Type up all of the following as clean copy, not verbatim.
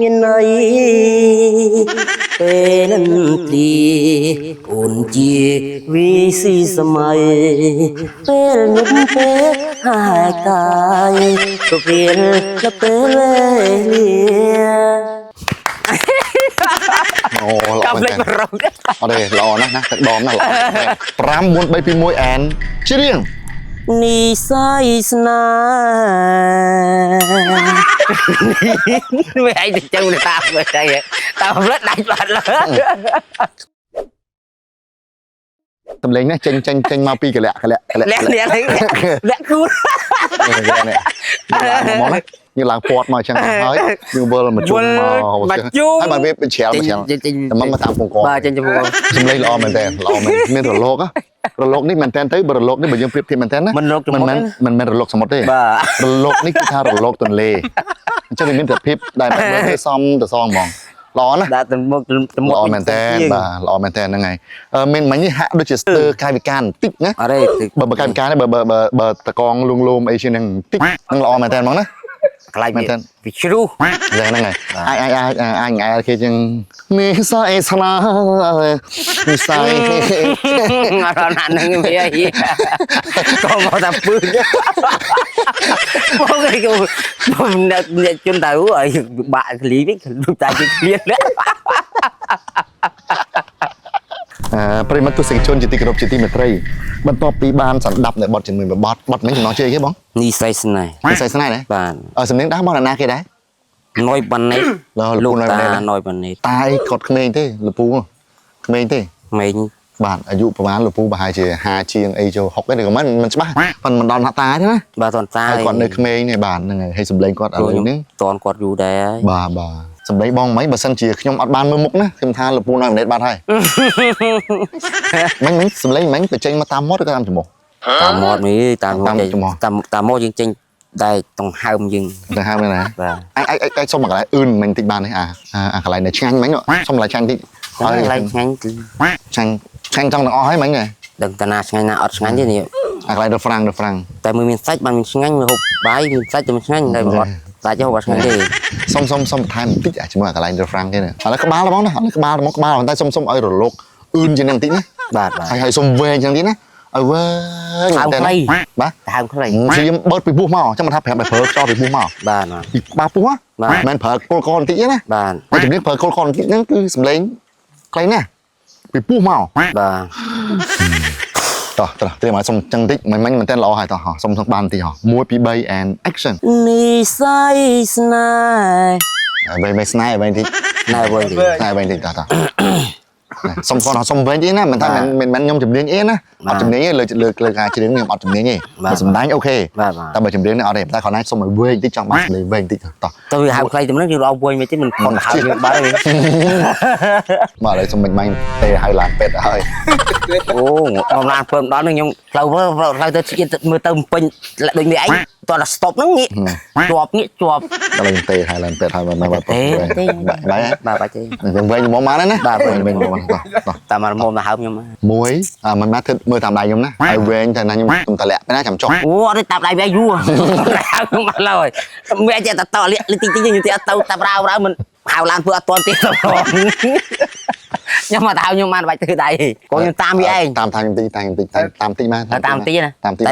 Nhân ấy tên thì ôn chi vì si samai tên nhục tế hai cài có viên là tế lìa Cầm lên mà rộng ở đây lò nè thật đóm nè lò pram muốn bay pin môi án chứ riêng ni sai sna mày hay thì chân người ta mà trời tao rất đánh bạn là tầm lấy nè tranh mau pi cái lẹ lẹ cút món đấy như làng port mà chẳng nói như bơ là một chung mà hai bạn biết bên chéo mà tạm cùng có ba trên chung con tầm lấy lò mình tèn lò mình rồi lột á rồi lột ní mình tèn tới rồi lột ní bây giờ phim thì mình tèn á mình rồi lột xong một đấy rồi lột ní kita rồi lột tuần lê cho nên mình tập phim đại mình mới xong từ xong mong lò nè lò mình tèn và lò mình tèn là ngày mình mấy như hạ đôi chỉ sơ cai bị can tích nhá bờ cai bị can đấy bờ tà con lùm lùm ấy trên đang tích đang lò mình tèn mong đấy lại bị chru đây này ai khi chừng mi sai sana mi sai ngon ăn những cái gì còn một tập bự có cái chúng ta rồi bạn lý biết chúng ta chỉ biết đấy ប្រិមត្តទស្សនិកជនជាទីគោរពជាទីមេត្រីបន្ទាប់ពីបានសម្ដាប់នៅបទជំនឿមួយបទមិញចំណងជ័យគេបង នេះស្អីស្នៃ បាទសំនៀងដាស់បងណាគេដែរ ណយប៉ាណេត លោកតា ណយប៉ាណេត តាយគាត់ក្មេងទេលពូក្មេងទេ ក្មេង បាទអាយុប្រហែលលពូប្រហែលជា50ជាងអីចូល60ទេក៏មិនច្បាស់ប៉ុន្តែមិនដល់តាទេណា បាទតនតា គាត់នៅក្មេងនេះបាទហ្នឹងហើយសម្លេងគាត់ឥឡូវនេះ តនគាត់យូរដែរ បាទសម្លេងបងមិនបើសិនជាខ្ញុំអត់បានមើលមុខណាខ្ញុំថាលពូណយម៉ណេតបាត់ហើយមិញសម្លេងមិញទៅចេញមកតាមមាត់ឬក៏តាមច្រមុះ តាមមាត់នេះតាមមាត់យើងចេញតែដង្ហើមយើង ដង្ហើមណាអាចសុំមកកន្លែងអឿនមិញតិចបានទេអាកន្លែងដែលឆ្ងាញ់មិញសុំកន្លែងឆ្ងាញ់តិច ហើយឆ្ងាញ់ ឆ្ងាញ់ចង់ទាំងអស់ហើយមិញហ៎ ដឹងតាណាឆ្ងាញ់ណាអត់ឆ្ងាញ់ទេនេះ អាកន្លែងរ៉ាំង តែមួយមានសាច់បានមានឆ្ងាញ់ហូបបាយមានសាច់តែមិនឆ្ងាញ់តែអត់សាច់ហូបអត់ឆ្ងាញ់ទេ សុំបន្ថែមបន្តិចជាមួយអាកន្លែងរ៉ាំងគេណាឥឡូវក្បាលហ្មងណាឥឡូវក្បាលតែសុំឲ្យរលកអឿនជាងនឹងបន្តិចណាបាទហើយសុំវែងជាងទៀតណាឲ្យវែងតែបាទ ហើមខ្លី ខ្ញុំបើកពីពោះមកចាំមិនថាប្រាប់ឲ្យប្រើខ្យល់ពីពោះមក បាទ ពីក្បាលពោះមិនប្រើគល់កបន្តិចណា បាទ តែជំនាញប្រើគល់កបន្តិចហ្នឹងគឺសំឡេងខ្លីណាស់ពីពោះមក បាទ តោះត្រៀមឲ្យសុំចឹងតិចមិនមែនល្អហើយតោះសុំបានតិចហ៎1 2 3 and action នេះស្អីស្នេហ៍ មិនស្នេហ៍វិញតិច ណែវិញតិច តោះសុំគាត់សុំវិញទេណាមិនថាមិនខ្ញុំជំនាញអីណាអត់ជំនាញទេលើការច្រៀងខ្ញុំអត់ជំនាញទេបើសំដែងអូខេតែបើជំនាញនេះអត់ទេតែគាត់ណាសុំឲ្យវែងតិចចង់បានលេងវែងតិចតោះ ទៅវាហៅខ្លីទៅនឹងយើងរកវែងវិញតិចមិនខុសហៅយើងបាយវិញ មកឥឡូវសុំមិនទេហៅឡានពេទ្យហើយ អូមកឡានពើដល់នឹងខ្ញុំផ្លូវទៅមើលទៅពេញដូចនេះឯងតោះតែ stop ហ្នឹងងាកជាប់ដល់ទៅទេហៅឡានពេទ្យហើយមកបាទបាទទេ ខ្ញុំវិញមកមកណាបាទវិញមកតោះ តាមមកមកហើមខ្ញុំ មួយមិនមកធ្វើមើលតាមដៃខ្ញុំណាឲ្យវែងតែណាខ្ញុំខ្ញុំតម្លាក់ណាចាំចុះ អូអត់ទេតាមដៃវាយូរខ្ញុំមកឡើយមានចេះតែតលាក់តិចខ្ញុំទៅទៅតាមរៅមិនហៅឡានធ្វើអត់តន់ទៀតខ្ញុំមកទៅខ្ញុំបានបាច់ធ្វើដៃកូនខ្ញុំតាមវាឯងតាមតិចមកតែ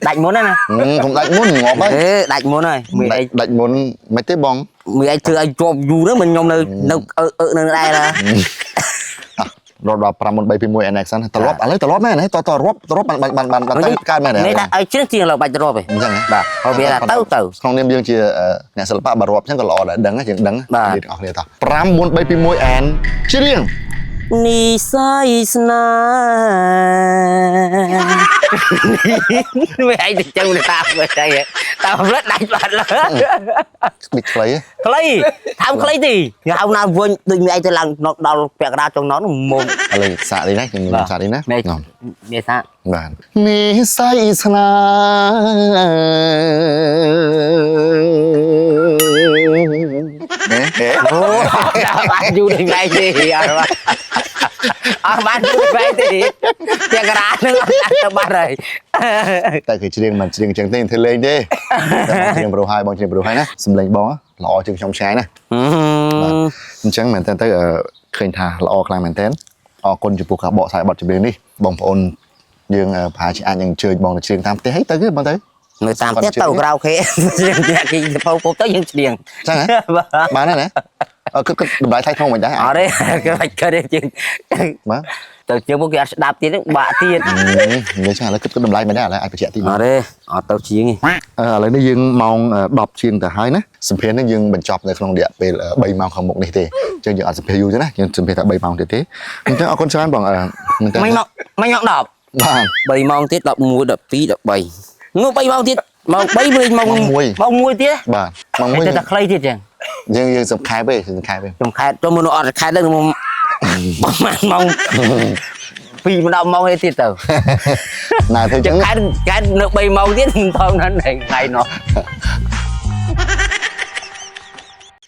ដាច់មុនណាខ្ញុំដាច់មុនងាប់ហើយដាច់មុនហើយមានអី ដាច់មុនមិនទេបង មានអីធ្វើឲ្យជាប់យូរហ្នឹងមិនខ្ញុំនៅនៅដែរឡា រត់ដល់5 4 3 2 1 action ត្រឡប់ឥឡូវត្រឡប់មែនទេតរាប់បានកើតមែនទេ នេះតែឲ្យជឿជាងលើបាច់ត្រឡប់ឯង អញ្ចឹង បាទហើយវាថាទៅក្នុងនាមយើងជាអ្នកសិល្បៈបើរាប់អញ្ចឹងក៏ល្អដែរដឹងយើងដឹងបាទអ្នកទាំងអស់គ្នាតោះ5 4 3 2 1 and ច្រៀង នេះស្អីស្នេហ៍វាឯងទៅចឹងតាមមើលតែផ្លិតដាច់បាត់លើនេះខ្លីថាមខ្លីទីហៅណាវិញដូចមានឯងទៅឡើងដល់ពាក់កណ្ដាលចុងណត់មុំ ឥឡូវសាកនេះណាខ្ញុំសាកនេះណា នេះសាក បាទនេះស្អីស្នេហ៍ អូបានយូរដូចឯងទេអត់បានយូរពេកទេពាក់កណ្ដាលនឹងអត់ទៅបាត់ហើយ តែគឺច្រៀងមិនច្រៀងចឹងទេធ្វើលេងទេតែច្រៀងប្រុសហើយបងច្រៀងប្រុសហើយណាសំឡេងបងល្អជាងខ្ញុំឆ្ងាយណា ចឹងមែនតើទៅឃើញថាល្អខ្លាំងមែនតើអរគុណចំពោះការបកស្រាយបទចម្រៀងនេះបងប្អូនយើងប្រហែលជាអាចនឹងអញ្ជើញបងទៅច្រៀងតាមផ្ទះហីទៅគេបងទៅនៅតាមផ្ទះទៅក្រៅខេច្រៀងគេពោទៅយើងច្រៀង ចឹងហ៎បានហើយណាគិតតម្លៃថៃធំមិនដែរអត់ទេគេបាច់គិតទេជាងបាទទៅជាងពួកគេអត់ស្ដាប់ទៀតបាក់ទៀតនិយាយចឹងឥឡូវគិតតម្លៃមិនដែរឥឡូវអាចបញ្ជាក់ទីអត់ទេអត់ទៅជាងទេឥឡូវនេះយើងម៉ោង10ជាងទៅហើយណាសម្ភារនេះយើងបញ្ចប់នៅក្នុងរយៈពេល3ម៉ោងខាងមុខនេះទេអញ្ចឹងយើងអត់សម្ភារយូរទេណាយើងសម្ភារតែ3ម៉ោងទៀតទេអញ្ចឹងអរគុណច្រើនបងមិនម៉ោង10បាទ3ម៉ោងទៀត11 12 13នោះ3ម៉ោងទៀតម៉ោង3វិញម៉ោង1ទៀតបាទម៉ោង1តែខ្លីទៀតចឹងយើងសំខែពេកសំខែទៅមើលអត់ខែទៅម៉ោងម៉ោង2មក10ម៉ោងទៀតទៅណាធ្វើចឹងខែនៅ3ម៉ោងទៀតថងហ្នឹងថ្ងៃនោះ